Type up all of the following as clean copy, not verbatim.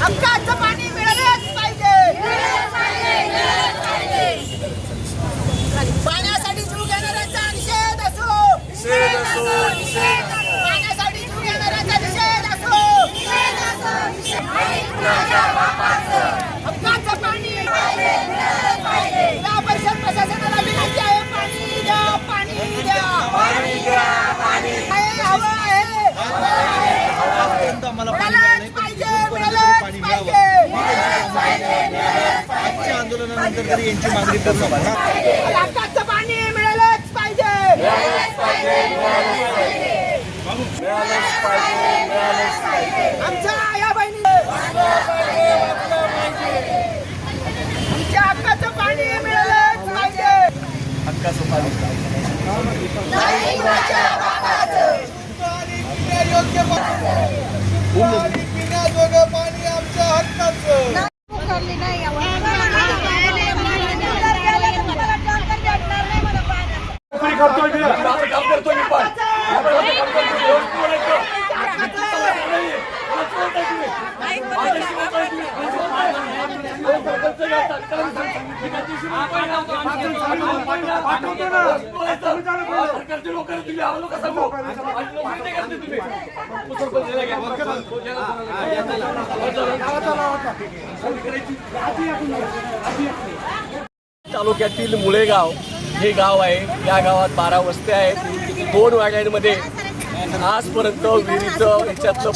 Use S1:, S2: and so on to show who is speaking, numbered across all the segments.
S1: हक्काचं पाणी मिळालंच पाहिजे। पाण्यासाठी जीव घेणाऱ्यांचा निषेध असो, पाण्यासाठी जीव घेणाऱ्यांचा निषेध असो। हक्काचं पाणी या परिषद प्रशासनाला विनंती आहे, पाणी द्या, पाणी द्या, पाणी द्या, पाणी हवं आहे, मिळालंच पाहिजे, मिळालंच पाहिजे।
S2: आजच्या आंदोलनानंतर तरी यांची मागणी करणं
S1: हक्काचं पाणी मिळालंच पाहिजे, आमच्या आया बहिणी आमच्या हक्काचं पाणी मिळालंच पाहिजे।
S2: हक्काचं पाणी योग्य पाणी पिण्याजोगं पाणी आमच्या हक्काचं।
S3: तालुक्यातील मुळेगाव हे गाव आहे। या गावात 12 वस्त्या आहेत। 2 वाड्यांमध्ये आजपर्यंत विहिरीचं याच्यातलं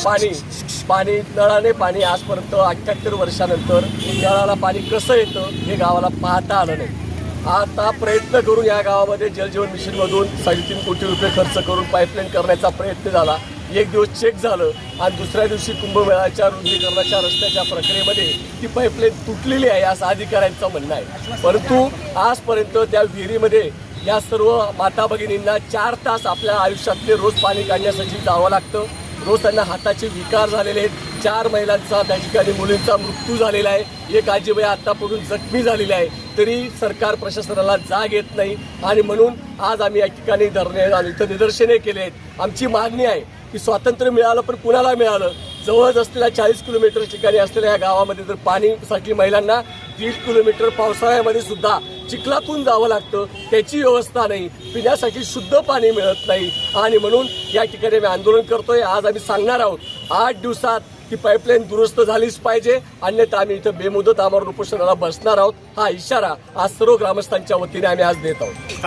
S3: पाणी नळाने पाणी आजपर्यंत 78 वर्षानंतर नळाला पाणी कसं येतं हे गावाला पाहता आलं नाही। आता प्रयत्न करून या गावामध्ये जलजीवन मिशनमधून 3.5 कोटी रुपये खर्च करून पाईपलाईन करण्याचा प्रयत्न झाला। एक दिवस चेक झालं आणि दुसऱ्या दिवशी कुंभमेळ्याच्या रुंदीकरणाच्या रस्त्याच्या प्रक्रियेमध्ये ती पाईपलाईन तुटलेली आहे असं अधिकाऱ्यांचं म्हणणं आहे। परंतु आजपर्यंत त्या विहिरीमध्ये या सर्व माता भगिनींना 4 तास आपल्या आयुष्यातले रोज पाणी काढण्यासाठी जावं लागतं। रोज त्यांना हाताचे विकार झालेले आहेत। 4 महिलांचा त्या ठिकाणी मुलींचा मृत्यू झालेला आहे। एक आजीबाई आतापर्यंत जखमी झालेली आहे, तरी सरकार प्रशासनाला जाग येत नाही। आणि म्हणून आज आम्ही या ठिकाणी धरणे आणि इथं निदर्शने केले आहेत। आमची मागणी आहे की स्वातंत्र्य मिळालं पण कुणाला मिळालं? जवळ असलेल्या 40 किलोमीटर ठिकाणी असलेल्या या गावामध्ये जर पाणीसाठी महिलांना 1.5 किलोमीटर पावसाळ्यामध्ये सुद्धा चिखलातून जावं लागतं, त्याची व्यवस्था नाही, पिण्यासाठी शुद्ध पाणी मिळत नाही। आणि म्हणून या ठिकाणी आम्ही आंदोलन करतोय। आज आम्ही सांगणार आहोत 8 दिवसात ती पाईपलाईन दुरुस्त झालीच पाहिजे, अन्यथा आम्ही इथं बेमुदत आमरण उपोषणाला बसणार आहोत। हा इशारा आज सर्व ग्रामस्थांच्या वतीने आम्ही आज देत आहोत।